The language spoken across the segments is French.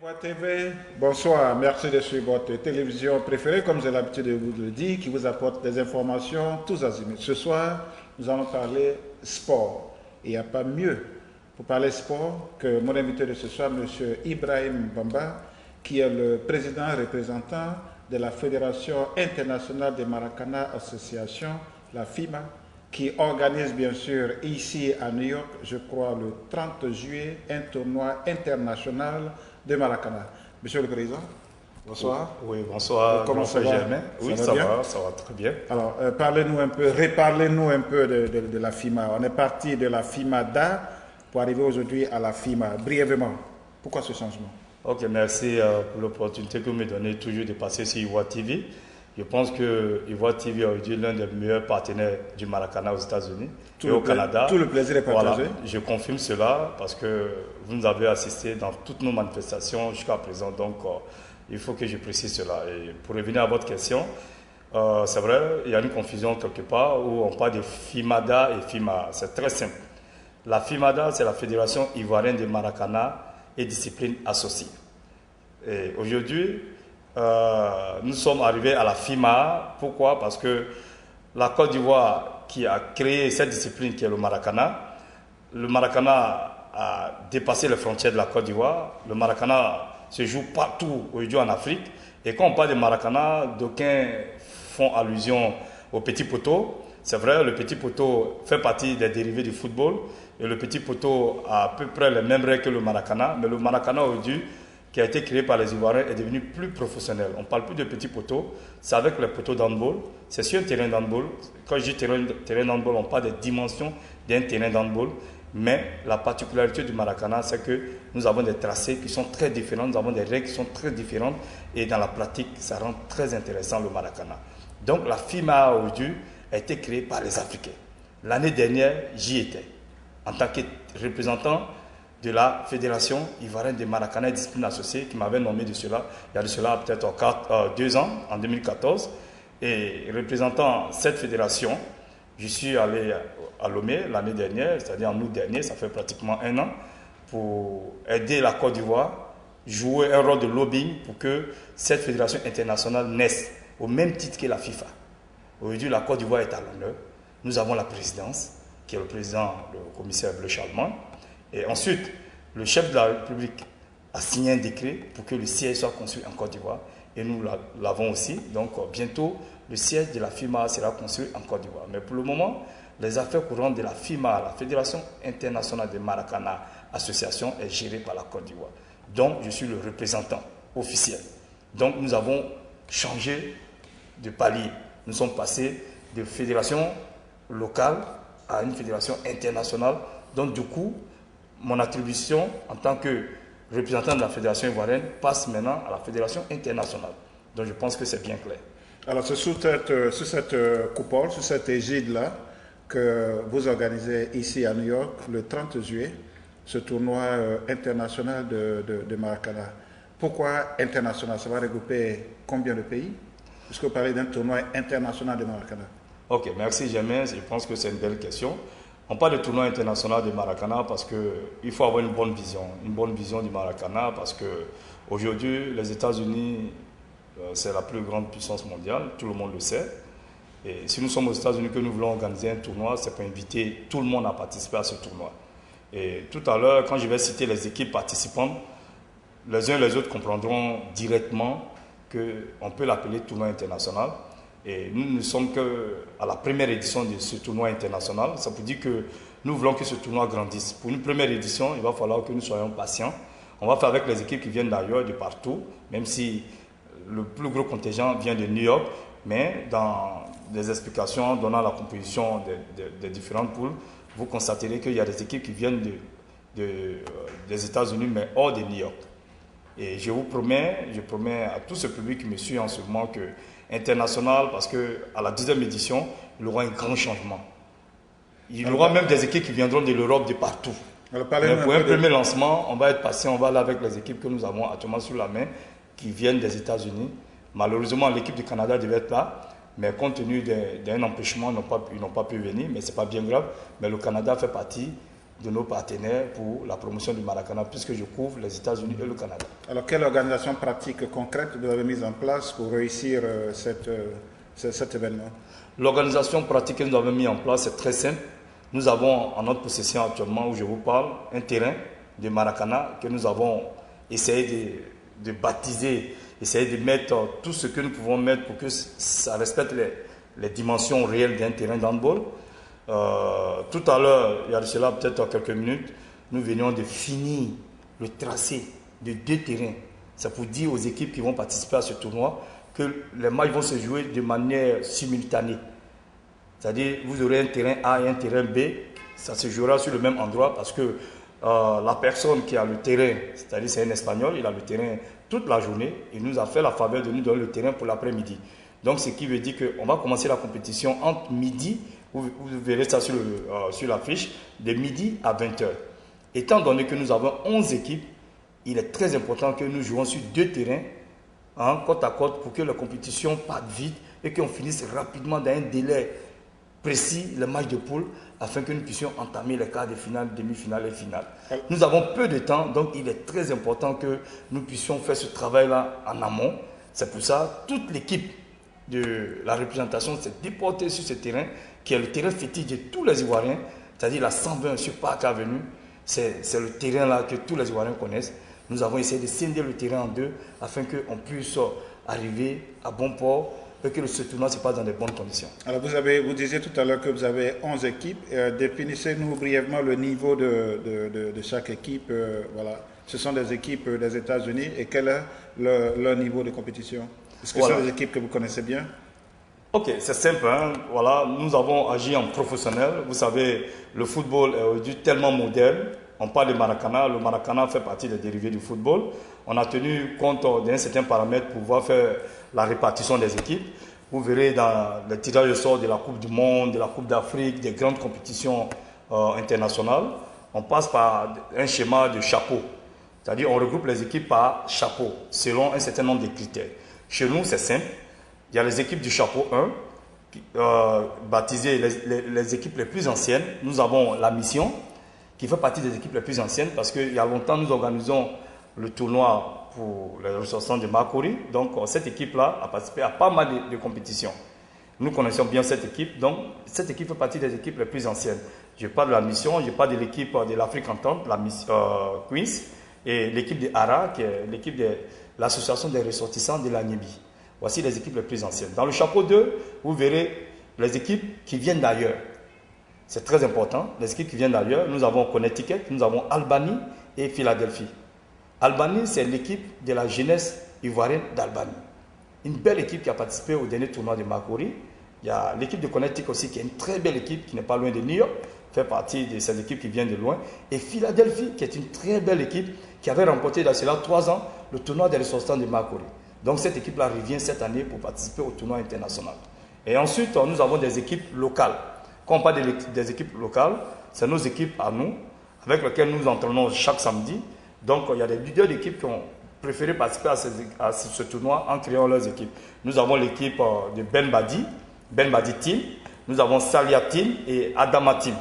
Voix TV, bonsoir, merci de suivre votre télévision préférée, comme j'ai l'habitude de vous le dire, qui vous apporte des informations tous azimuts. Ce soir, nous allons parler sport. Et il n'y a pas mieux pour parler sport que mon invité de ce soir, M. Ibrahim Bamba, qui est le président représentant de la Fédération internationale des Maracana Association, la FIMA, qui organise bien sûr ici à New York, je crois le 30 juillet, un tournoi international de Maracana. Monsieur le Président, bonsoir. Oui, bonsoir. Comment ça va? Oui, ça va très bien. Alors, parlez-nous un peu, reparlez-nous un peu de la FIMA. On est parti de la FIMA-DA pour arriver aujourd'hui à la FIMA. Brièvement, pourquoi ce changement? Ok, merci pour l'opportunité que vous me donnez toujours de passer sur Ivoire TV. Je pense que Ivoire TV est aujourd'hui l'un des meilleurs partenaires du Maracana aux États-Unis et au Canada. Tout le plaisir est partagé. Voilà, je confirme cela parce que vous nous avez assisté dans toutes nos manifestations jusqu'à présent. Donc, il faut que je précise cela. Et pour revenir à votre question, c'est vrai, il y a une confusion quelque part où on parle de FIMADA et FIMA. C'est très simple. La FIMADA, c'est la Fédération ivoirienne de Maracana et disciplines associées. Et aujourd'hui, nous sommes arrivés à la FIMA. Pourquoi? Parce que la Côte d'Ivoire qui a créé cette discipline qui est le Maracana a dépassé les frontières de la Côte d'Ivoire. Le Maracana se joue partout aujourd'hui en Afrique. Et quand on parle de Maracana, d'aucuns font allusion au petit poteau. C'est vrai, le petit poteau fait partie des dérivés du football. Et le petit poteau a à peu près les mêmes règles que le Maracana. Mais le Maracana aujourd'hui, qui a été créé par les Ivoiriens, est devenu plus professionnel. On ne parle plus de petits poteaux, c'est avec les poteaux d'handball. C'est sur un terrain d'handball. Quand je dis terrain d'handball, on parle des dimensions d'un terrain d'handball. Mais la particularité du Maracana, c'est que nous avons des tracés qui sont très différents, nous avons des règles qui sont très différentes. Et dans la pratique, ça rend très intéressant le Maracana. Donc la FIMA aujourd'hui a été créée par les Africains. L'année dernière, j'y étais, en tant que représentant de la Fédération ivoirienne des Maracana et disciplines associées qui m'avait nommé de cela, il y a de cela peut-être 2 ans, en 2014. Et représentant cette fédération, je suis allé à Lomé l'année dernière, c'est-à-dire en août dernier, ça fait pratiquement 1 an, pour aider la Côte d'Ivoire, jouer un rôle de lobbying pour que cette fédération internationale naisse au même titre que la FIFA. Aujourd'hui, la Côte d'Ivoire est à l'honneur. Nous avons la présidence, qui est le président, le commissaire Bleu Charlemagne. Et ensuite, le chef de la République a signé un décret pour que le siège soit construit en Côte d'Ivoire. Et nous l'avons aussi. Donc, bientôt, le siège de la FIMA sera construit en Côte d'Ivoire. Mais pour le moment, les affaires courantes de la FIMA, la Fédération internationale des Maracana Association, est gérée par la Côte d'Ivoire. Donc, je suis le représentant officiel. Donc, nous avons changé de palier. Nous sommes passés de fédération locale à une fédération internationale. Donc, du coup, mon attribution en tant que représentant de la Fédération ivoirienne passe maintenant à la Fédération internationale. Donc je pense que c'est bien clair. Alors c'est sous cette coupole, sous cette égide-là que vous organisez ici à New York le 30 juillet ce tournoi international de Maracana. Pourquoi international? Ça va regrouper combien de pays? Puisque vous parlez d'un tournoi international de Maracana. Ok, merci Germain, je pense que c'est une belle question. On parle de tournoi international de Maracana parce qu'il faut avoir une bonne vision du Maracana parce qu'aujourd'hui, les États-Unis, c'est la plus grande puissance mondiale, tout le monde le sait. Et si nous sommes aux États-Unis que nous voulons organiser un tournoi, c'est pour inviter tout le monde à participer à ce tournoi. Et tout à l'heure, quand je vais citer les équipes participantes, les uns et les autres comprendront directement qu'on peut l'appeler tournoi international. Et nous ne sommes qu'à la première édition de ce tournoi international. Ça veut dire que nous voulons que ce tournoi grandisse. Pour une première édition, il va falloir que nous soyons patients. On va faire avec les équipes qui viennent d'ailleurs, de partout, même si le plus gros contingent vient de New York. Mais dans des explications donnant la composition des différentes poules, vous constaterez qu'il y a des équipes qui viennent des États-Unis, mais hors de New York. Et je promets à tout ce public qui me suit en ce moment que international, parce qu'à la 10e édition, il y aura un grand changement. Il y aura même des équipes qui viendront de l'Europe, de partout. Mais pour un premier lancement, on va être patient, on va aller avec les équipes que nous avons actuellement sur la main, qui viennent des États-Unis. Malheureusement, l'équipe du Canada devait être là, mais compte tenu d'un empêchement, ils n'ont pas pu venir, mais ce n'est pas bien grave. Mais le Canada fait partie de nos partenaires pour la promotion du Maracana, puisque je couvre les États-Unis et le Canada. Alors, quelle organisation pratique concrète vous avez mise en place pour réussir cet événement? L'organisation pratique que nous avons mise en place, c'est très simple. Nous avons en notre possession actuellement, où je vous parle, un terrain de Maracana que nous avons essayé de baptiser, essayer de mettre tout ce que nous pouvons mettre pour que ça respecte les dimensions réelles d'un terrain d'handball. Tout à l'heure, il y a de cela peut-être quelques minutes, nous venions de finir le tracé de 2 terrains. C'est pour dire aux équipes qui vont participer à ce tournoi que les matchs vont se jouer de manière simultanée. C'est-à-dire, vous aurez un terrain A et un terrain B, ça se jouera sur le même endroit parce que la personne qui a le terrain, c'est-à-dire c'est un Espagnol, il a le terrain toute la journée, il nous a fait la faveur de nous donner le terrain pour l'après-midi. Donc, ce qui veut dire qu'on va commencer la compétition entre midi, vous verrez ça sur l'affiche, de midi à 20h. Étant donné que nous avons 11 équipes, il est très important que nous jouons sur 2 terrains, côte à côte, pour que la compétition parte vite et qu'on finisse rapidement dans un délai précis le match de poule afin que nous puissions entamer les quarts de finale, demi-finale et finale. Nous avons peu de temps, donc il est très important que nous puissions faire ce travail-là en amont. C'est pour ça que toute l'équipe de la représentation s'est déportée sur ce terrain, qui est le terrain fétiche de tous les Ivoiriens, c'est-à-dire la 120 sur Parc Avenue. C'est le terrain-là que tous les Ivoiriens connaissent. Nous avons essayé de scinder le terrain en 2 afin qu'on puisse arriver à bon port et que ce tournoi se passe dans de bonnes conditions. Alors vous disiez tout à l'heure que vous avez 11 équipes. Définissez-nous brièvement le niveau de chaque équipe. Voilà. Ce sont des équipes des États-Unis et quel est leur niveau de compétition? Est-ce que ce sont des équipes que vous connaissez bien? Ok, c'est simple. Voilà, nous avons agi en professionnel. Vous savez, le football est aujourd'hui tellement moderne. On parle de Maracana. Le Maracana fait partie des dérivés du football. On a tenu compte d'un certain paramètre pour pouvoir faire la répartition des équipes. Vous verrez dans le tirage au sort de la Coupe du Monde, de la Coupe d'Afrique, des grandes compétitions internationales, on passe par un schéma de chapeau. C'est-à-dire on regroupe les équipes par chapeau, selon un certain nombre de critères. Chez nous, c'est simple. Il y a les équipes du chapeau 1, baptisées les équipes les plus anciennes. Nous avons la mission, qui fait partie des équipes les plus anciennes, parce qu'il y a longtemps, nous organisons le tournoi pour les ressortissants de Makori. Donc, cette équipe-là a participé à pas mal de compétitions. Nous connaissons bien cette équipe. Donc, cette équipe fait partie des équipes les plus anciennes. Je parle de la mission, je parle de l'équipe de l'Afrique Entente, la Queens, et l'équipe de ARA, qui est l'équipe de l'association des ressortissants de la Namibie. Voici les équipes les plus anciennes. Dans le chapeau 2, vous verrez les équipes qui viennent d'ailleurs. C'est très important, les équipes qui viennent d'ailleurs. Nous avons Connecticut, nous avons Albany et Philadelphie. Albany, c'est l'équipe de la jeunesse ivoirienne d'Albany. Une belle équipe qui a participé au dernier tournoi de Makori. Il y a l'équipe de Connecticut aussi, qui est une très belle équipe, qui n'est pas loin de New York, fait partie de ces équipes qui viennent de loin. Et Philadelphie, qui est une très belle équipe, qui avait remporté dans cela 3 ans le tournoi des ressortissants de Makori. Donc cette équipe-là revient cette année pour participer au tournoi international. Et ensuite, nous avons des équipes locales. Quand on parle des équipes locales, c'est nos équipes à nous, avec lesquelles nous entraînons chaque samedi. Donc il y a des leaders d'équipes qui ont préféré participer à ce tournoi en créant leurs équipes. Nous avons l'équipe de Ben Badi Team, nous avons Salia Team et Adama Team.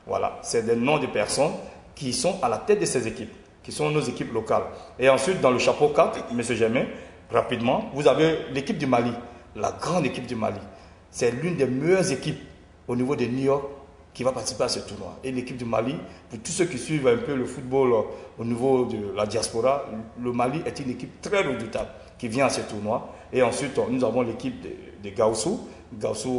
Voilà, c'est des noms de personnes qui sont à la tête de ces équipes, qui sont nos équipes locales. Et ensuite, dans le chapeau 4, M. Germain, rapidement, vous avez l'équipe du Mali, la grande équipe du Mali. C'est l'une des meilleures équipes au niveau de New York qui va participer à ce tournoi. Et l'équipe du Mali, pour tous ceux qui suivent un peu le football au niveau de la diaspora, le Mali est une équipe très redoutable qui vient à ce tournoi. Et ensuite, nous avons l'équipe de Gaussou,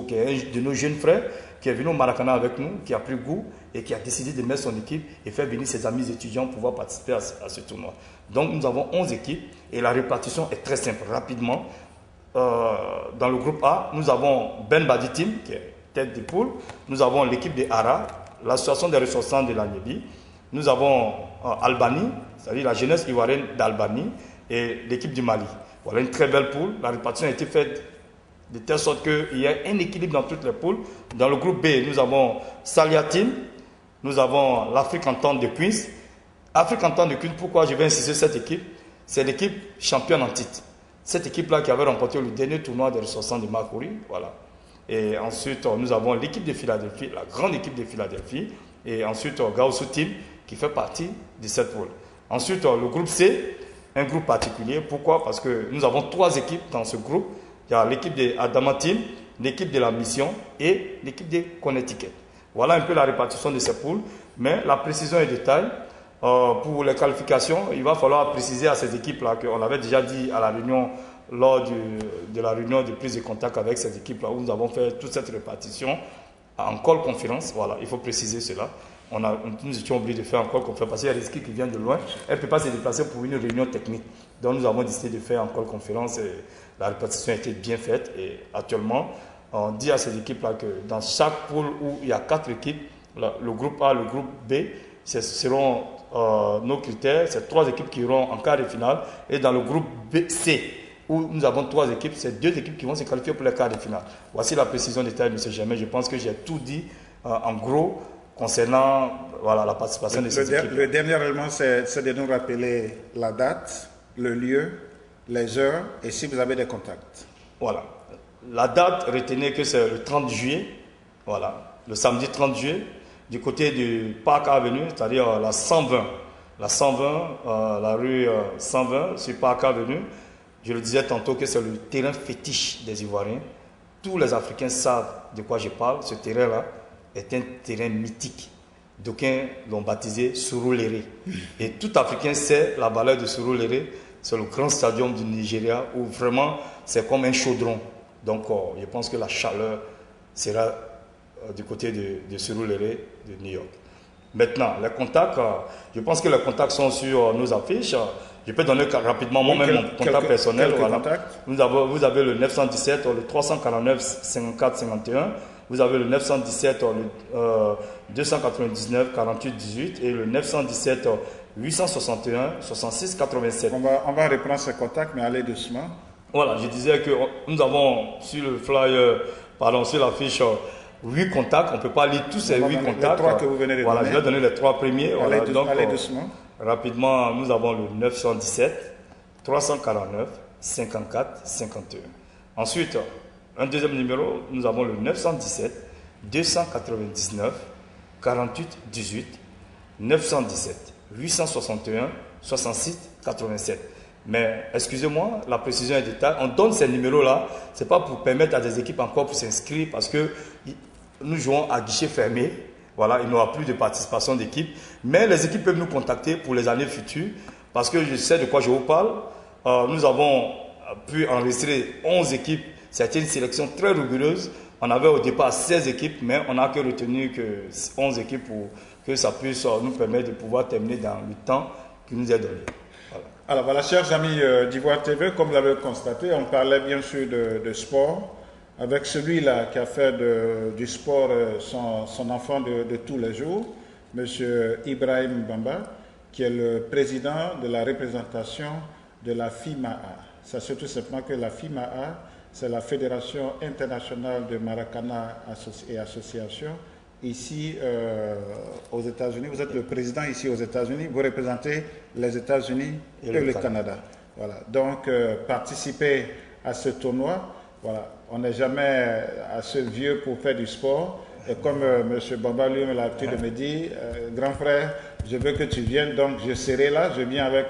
qui est un de nos jeunes frères, qui est venu au Maracana avec nous, qui a pris goût et qui a décidé de mettre son équipe et faire venir ses amis étudiants pour pouvoir participer à ce tournoi. Donc nous avons 11 équipes et la répartition est très simple. Rapidement, dans le groupe A, nous avons Ben Badi Team, qui est tête de poule. Nous avons l'équipe de ARA, l'association des ressortissants de la Namibie. Nous avons Albany, c'est-à-dire la jeunesse ivoirienne d'Albany, et l'équipe du Mali. Voilà une très belle poule. La répartition a été faite de telle sorte qu'il y a un équilibre dans toutes les poules. Dans le groupe B, nous avons Salia Team, nous avons l'Afrique Entente de Queens. Afrique Entente de Queens, pourquoi je vais insister sur cette équipe? C'est l'équipe championne en titre. Cette équipe-là qui avait remporté le dernier tournoi des ressortissants de Makori. Voilà. Et ensuite, nous avons l'équipe de Philadelphie, la grande équipe de Philadelphie. et ensuite Gaosu Team qui fait partie de cette poule. Ensuite, le groupe C, un groupe particulier. Pourquoi? Parce que nous avons 3 équipes dans ce groupe. Il y a l'équipe de Adama Team, l'équipe de la Mission et l'équipe de Connecticut. Voilà un peu la répartition de ces poules, mais la précision et détail. Pour les qualifications, il va falloir préciser à ces équipes-là qu'on avait déjà dit à la réunion, lors de la réunion de prise de contact avec ces équipes-là, où nous avons fait toute cette répartition en call conférence. Voilà, il faut préciser cela. Nous étions obligés de faire en call conférence parce qu'il y a des équipes qui viennent de loin. Elles ne peuvent pas se déplacer pour une réunion technique. Donc nous avons décidé de faire en call conférence et la répartition a été bien faite. Et actuellement, on dit à ces équipes-là que dans chaque poule où il y a 4 équipes, le groupe A, le groupe B, ce seront nos critères. C'est 3 équipes qui iront en quart de finale. Et dans le groupe C, où nous avons 3 équipes, c'est 2 équipes qui vont se qualifier pour les quarts de finale. Voici la précision détaillée, M. Germain. Je pense que j'ai tout dit en gros concernant la participation de ces équipes. Le dernier élément, c'est de nous rappeler la date, le lieu, les heures et si vous avez des contacts. Voilà. La date, retenez que c'est le 30 juillet, voilà, le samedi 30 juillet, du côté du Parc Avenue, c'est-à-dire la 120. La 120, la rue 120, sur Parc Avenue. Je le disais tantôt que c'est le terrain fétiche des Ivoiriens. Tous les Africains savent de quoi je parle. Ce terrain-là est un terrain mythique. D'aucuns l'ont baptisé Surulere. Et tout Africain sait la valeur de Surulere. C'est le grand stadium du Nigeria où vraiment c'est comme un chaudron. Donc je pense que la chaleur sera du côté de Surulere, de New York. Maintenant, les contacts, je pense que les contacts sont sur nos affiches. Je peux donner rapidement moi-même mon contact personnel. Voilà. Vous avez le 917, le 349 54 51. Vous avez le 917, le 299 48 18 et le 917 861 66 87. On va reprendre ces contacts, mais allez doucement. Voilà, je disais que nous avons sur le flyer, sur la fiche, 8 contacts. On ne peut pas lire tous ces 8 contacts. Les 3 que vous venez de donner. Je vais donner les 3 premiers. Allez doucement. Rapidement, nous avons le 917, 349, 54, 51. Ensuite, un deuxième numéro, nous avons le 917, 299, 48, 18, 917, 861, 66, 87. Mais excusez-moi, la précision est détail. On donne ces numéros-là, ce n'est pas pour permettre à des équipes encore pour s'inscrire parce que nous jouons à guichet fermé. Voilà, il n'y aura plus de participation d'équipe. Mais les équipes peuvent nous contacter pour les années futures parce que je sais de quoi je vous parle. Nous avons pu enregistrer 11 équipes. C'était une sélection très rigoureuse. On avait au départ 16 équipes, mais on n'a que retenu que 11 équipes pour que ça puisse nous permettre de pouvoir terminer dans le temps qui nous est donné. Voilà. Alors voilà, chers amis d'Ivoire TV, comme vous l'avez constaté, on parlait bien sûr de sport. Avec celui-là qui a fait du sport son enfant de tous les jours, M. Ibrahim Bamba, qui est le président de la représentation de la FIMAA. Sachez tout simplement que la FIMAA, c'est la Fédération internationale de Maracana et associations. Ici aux États-Unis, vous êtes le président ici aux États-Unis, vous représentez les États-Unis et le Canada. Voilà. Donc, participez à ce tournoi. Voilà. On n'est jamais assez vieux pour faire du sport. Et comme M. Bamba lui l'a l'habitude de me dire, grand frère, je veux que tu viennes, donc je serai là. Je viens avec.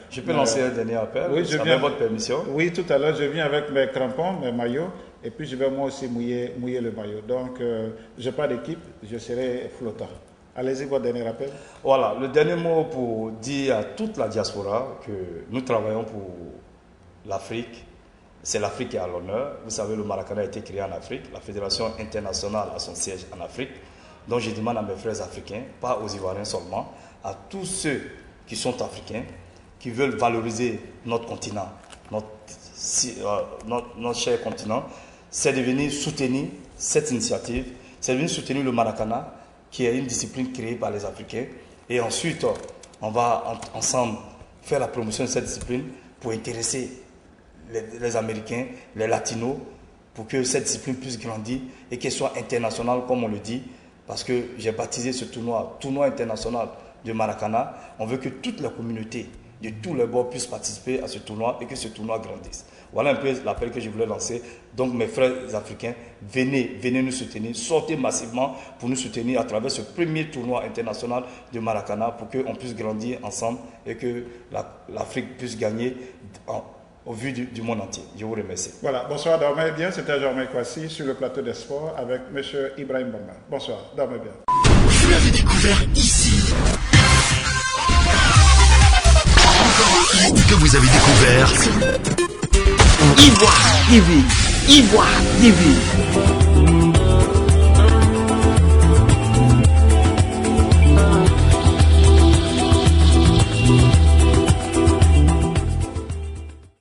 Je peux lancer un dernier appel, oui, je viens avec votre permission. Oui, tout à l'heure, je viens avec mes crampons, mes maillots, et puis je vais moi aussi mouiller le maillot. Donc, je n'ai pas d'équipe, je serai flottant. Allez-y, votre dernier appel. Voilà, le dernier mot pour dire à toute la diaspora que nous travaillons pour l'Afrique. C'est l'Afrique qui est à l'honneur. Vous savez, le Maracana a été créé en Afrique. La Fédération internationale a son siège en Afrique. Donc je demande à mes frères africains, pas aux Ivoiriens seulement, à tous ceux qui sont africains, qui veulent valoriser notre continent, notre cher continent, c'est de venir soutenir cette initiative, c'est de venir soutenir le Maracana, qui est une discipline créée par les Africains. Et ensuite, on va ensemble faire la promotion de cette discipline pour intéresser les Américains, les Latinos, pour que cette discipline puisse grandir et qu'elle soit internationale, comme on le dit, parce que j'ai baptisé ce tournoi international de Maracana. On veut que toutes les communautés de tous les bords puissent participer à ce tournoi et que ce tournoi grandisse. Voilà un peu l'appel que je voulais lancer. Donc mes frères africains, venez nous soutenir, sortez massivement pour nous soutenir à travers ce premier tournoi international de Maracana pour qu'on puisse grandir ensemble et que l'Afrique puisse gagner au vu du monde entier. Je vous remercie. Voilà, bonsoir, dormez bien. C'était Germain Kwasi sur le plateau des sports avec M. Ibrahim Bamba. Bonsoir, dormez bien. Vous l'avez découvert ici. Encore un hit que vous avez découvert. Ivoire TV. Ivoire TV.